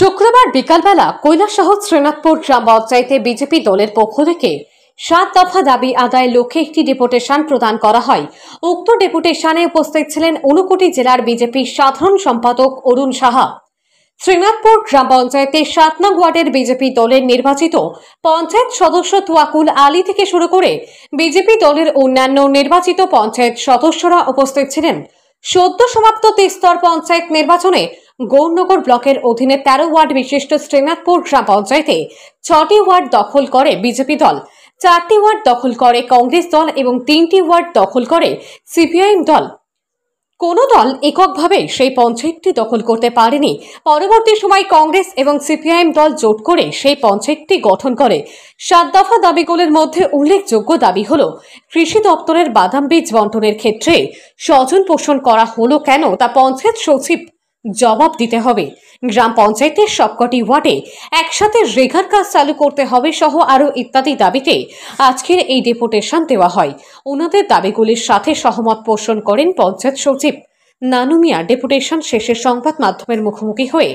শুক্রবার বিকালবেলা কৈলাসহর শ্রীনাথপুর গ্রাম পঞ্চায়েতে বিজেপি দলের পক্ষ থেকে 7 দফা দাবি আদায়ের লক্ষ্যে একটি ডেপুটেশন প্রদান করা হয়। উক্ত ডেপুটেশনে উপস্থিত ছিলেন ঊনকোটি জেলার বিজেপির সাধারণ সম্পাদক অরুণ সাহা। শ্রীনাথপুর গ্রাম পঞ্চায়েতের 7 নং ওয়ার্ডের বিজেপি দলের নির্বাচিত পঞ্চায়েত সদস্য তোয়াকুল আলী থেকে শুরু করে বিজেপি দলের অন্যান্য নির্বাচিত পঞ্চায়েত সদস্যরা উপস্থিত ছিলেন। সদ্য সমাপ্ত স্তর পঞ্চায়েত নির্বাচনে গৌরনগর ব্লকের অধীনে 13 ওয়ার্ড বিশিষ্ট শ্রীনাথপুর গ্রাম পঞ্চায়েতে 6টি ওয়ার্ড দখল করে বিজেপি দল, 4টি ওয়ার্ড দখল করে কংগ্রেস দল এবং 3টি ওয়ার্ড দখল করে সিপিআইএম দল। কোনো দল এককভাবে সেই পঞ্চায়েতটি দখল করতে পারেনি। পরবর্তী সময় কংগ্রেস এবং সিপিআইএম দল জোট করে সেই পঞ্চায়েতটি গঠন করে। 7 দফা দাবিগুলির মধ্যে উল্লেখযোগ্য দাবি হল কৃষি দপ্তরের বাদাম বীজ বন্টনের ক্ষেত্রে স্বজন পোষণ করা হলো কেন তা পঞ্চায়েত সচিব জবাব দিতে হবে। গ্রাম পঞ্চায়েতের সবকটি ওয়ার্ডে একসাথে রেগার কাজ চালু করতে হবে সহ আরও ইত্যাদি দাবিতে আজকের এই ডেপুটেশন দেওয়া হয়। ওনাদের দাবিগুলির সাথে সহমত পোষণ করেন পঞ্চায়েত সচিব নানু মিয়া। ডেপুটেশন শেষে সংবাদ মাধ্যমের মুখোমুখি হয়ে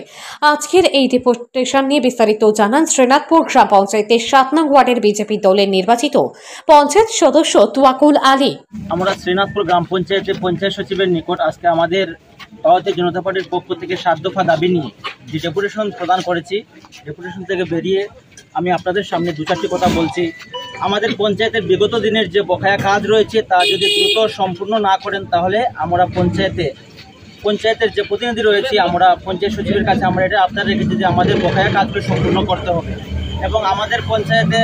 আজকের এই ডেপুটেশন নিয়ে বিস্তারিত জানান শ্রীনাথপুর গ্রাম পঞ্চায়েতের 7 নং ওয়ার্ডের বিজেপি দলের নির্বাচিত পঞ্চায়েত সদস্য তোয়াকুল আলী। আমরা শ্রীনাথপুর গ্রাম পঞ্চায়েতের পঞ্চায়েত সচিবের নিকট আজকে আমাদের ভারতীয় জনতা পার্টির পক্ষ থেকে 7 দফা দাবি নিয়ে যে ডেপুটেশন প্রদান করেছি, ডেপুটেশন থেকে বেরিয়ে আমি আপনাদের সামনে 2-4টি কথা বলছি। আমাদের পঞ্চায়েতের বিগত দিনের যে বকেয়া কাজ রয়েছে তা যদি দ্রুত সম্পূর্ণ না করেন তাহলে আমরা পঞ্চায়েতের যে প্রতিনিধি রয়েছে আমরা পঞ্চায়েত সচিবের কাছে আমরা এটা আপনারা রেখেছি যে আমাদের বকেয়া কাজগুলো সম্পূর্ণ করতে হবে এবং আমাদের পঞ্চায়েতে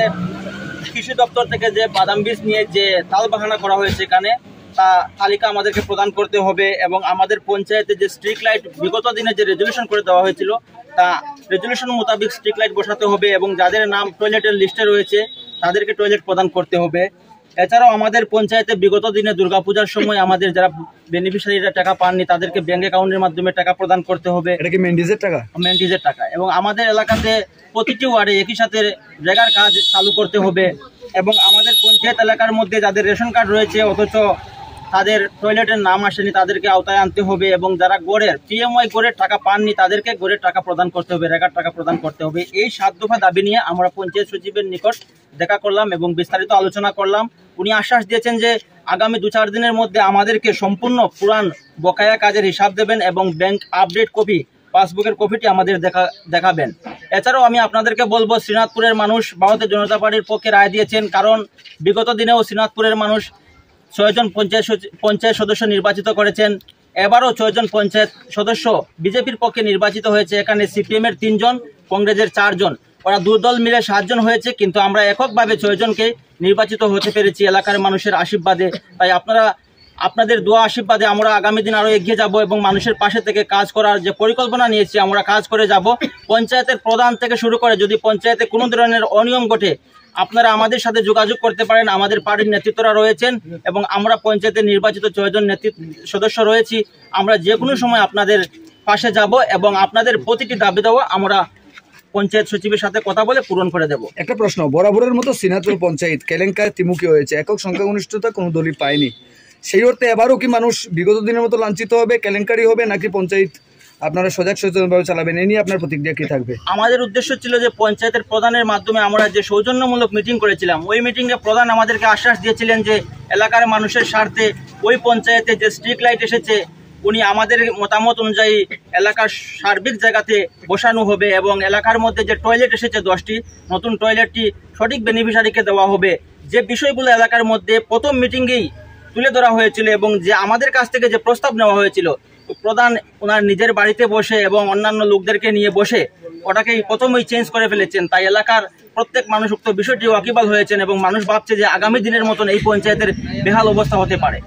কৃষি দপ্তর থেকে যে বাদাম বীজ নিয়ে যে তাল বাহানা করা হয়েছে এখানে তা তালিকা আমাদেরকে প্রদান করতে হবে এবং আমাদের পঞ্চায়েতে যে স্ট্রিট লাইট বিগত দিনে যে রেজুলেশন করে দেওয়া হয়েছিল তা রেজুলেশন মোতাবেক স্ট্রিট লাইট বসাতে হবে এবং যাদের নাম টয়লেটের লিস্টে রয়েছে তাদেরকে টয়লেট প্রদান করতে হবে। এছাড়াও আমাদের পঞ্চায়েতে বিগত দিনে দুর্গাপূজার সময় আমাদের যারা বেনিফিশিয়ারিরা টাকা পাননি তাদেরকে ব্যাংক অ্যাকাউন্টের মাধ্যমে টাকা প্রদান করতে হবে। এটা কি মেন্ডিজের টাকা? মেন্ডিজের টাকা। এবং আমাদের এলাকাতে প্রতিটি ওয়ার্ডে একই সাথে রেগার কাজ চালু করতে হবে এবং আমাদের পঞ্চায়েত এলাকার মধ্যে যাদের রেশন কার্ড রয়েছে অথচ তাদের টয়লেটের নাম আসেনি তাদেরকে আওতায় আনতে হবে এবং যারা গড়ের পিএমওয়াই গড়ের টাকা পাননি তাদেরকে গড়ের টাকা প্রদান করতে হবে, রেগার টাকা প্রদান করতে হবে। এই 7 দফা দাবি নিয়ে আমরা পঞ্চায়েত সচিবের নিকট দেখা করলাম এবং বিস্তারিত আলোচনা করলাম। উনি আশ্বাস দিয়েছেন যে আগামী 2-4 দিনের মধ্যে আমাদেরকে সম্পূর্ণ পুরান বকেয়া কাজের হিসাব দেবেন এবং ব্যাংক আপডেট কপি, পাসবুকের কপিটি আমাদের দেখাবেন। এছাড়াও আমি আপনাদেরকে বলবো শ্রীনাথপুরের মানুষ ভারতীয় জনতা পার্টির পক্ষে রায় দিয়েছেন, কারণ বিগত দিনেও শ্রীনাথপুরের মানুষ 6 জন পঞ্চায়েত সদস্য নির্বাচিত করেছেন। এবারও 6 জন পঞ্চায়েত সদস্য বিজেপির পক্ষে নির্বাচিত হয়েছে। এখানে সিপিএমের 3 জন, কংগ্রেসের 4 জন, ওরা 2 দল মিলে 7 জন হয়েছে, কিন্তু আমরা এককভাবে 6 জনকে নির্বাচিত হতে পেরেছি এলাকার মানুষের আশীর্বাদে। তাই আপনাদের দোয়া আশীর্বাদে আমরা আগামী দিন আরও এগিয়ে যাব এবং মানুষের পাশে থেকে কাজ করার যে পরিকল্পনা নিয়েছি আমরা কাজ করে যাব। পঞ্চায়েতের প্রধান থেকে শুরু করে যদি পঞ্চায়েতে কোনো ধরনের অনিয়ম ঘটে আপনারা আমাদের সাথে যোগাযোগ করতে পারেন। আমাদের পার্টির নেতৃত্বরা রয়েছেন এবং আমরা পঞ্চায়েতের নির্বাচিত 6 জন সদস্য রয়েছি। আমরা যে কোনো সময় আপনাদের পাশে যাব এবং আপনাদের প্রতিটি দাবি দেওয়া আমরা পঞ্চায়েত সচিবের সাথে কথা বলে পূরণ করে দেব। একটা প্রশ্ন, বরাবরের মতো শ্রীনাথপুর পঞ্চায়েত কেলেঙ্কার ত্রিমুখী হয়েছে, একক সংখ্যাগরিষ্ঠতা কোনো দলই পায়নি। সেই অর্থে এবারও কি মানুষ বিগত দিনের মতো লাঞ্ছিত হবে, কেলেঙ্কারি হবে, নাকি পঞ্চায়েত আপনারা সজাগ সচেতনভাবে চালাবেন? এই নিয়ে আপনার প্রতিক্রিয়া কি থাকবে? আমাদের উদ্দেশ্য ছিল যে পঞ্চায়েতের প্রধানের মাধ্যমে আমরা যে সৌজন্যমূলক মিটিং করেছিলাম ওই মিটিংয়ে প্রধান আমাদেরকে আশ্বাস দিয়েছিলেন যে এলাকার মানুষের স্বার্থে ওই পঞ্চায়েতে যে স্ট্রিট লাইট এসেছে উনি আমাদের মতামত অনুযায়ী এলাকার সার্বিক জায়গাতে বসানো হবে এবং এলাকার মধ্যে যে টয়লেট এসেছে 10টি নতুন টয়লেটটি সঠিক বেনিফিশিয়ারিকে দেওয়া হবে। যে বিষয়গুলো এলাকার মধ্যে প্রথম মিটিংয়েই তুলে ধরা হয়েছিল এবং যে আমাদের কাছ থেকে যে প্রস্তাব নেওয়া হয়েছিল প্রধান ওনার নিজের বাড়িতে বসে এবং অন্যান্য লোকদেরকে নিয়ে বসে ওটাকেই প্রথমেই চেঞ্জ করে ফেলেছেন। তাই এলাকার প্রত্যেক মানুষ উক্ত বিষয়টি ওয়াকিবহাল হয়েছেন এবং মানুষ ভাবছে যে আগামী দিনের মতন এই পঞ্চায়েতের বেহাল অবস্থা হতে পারে।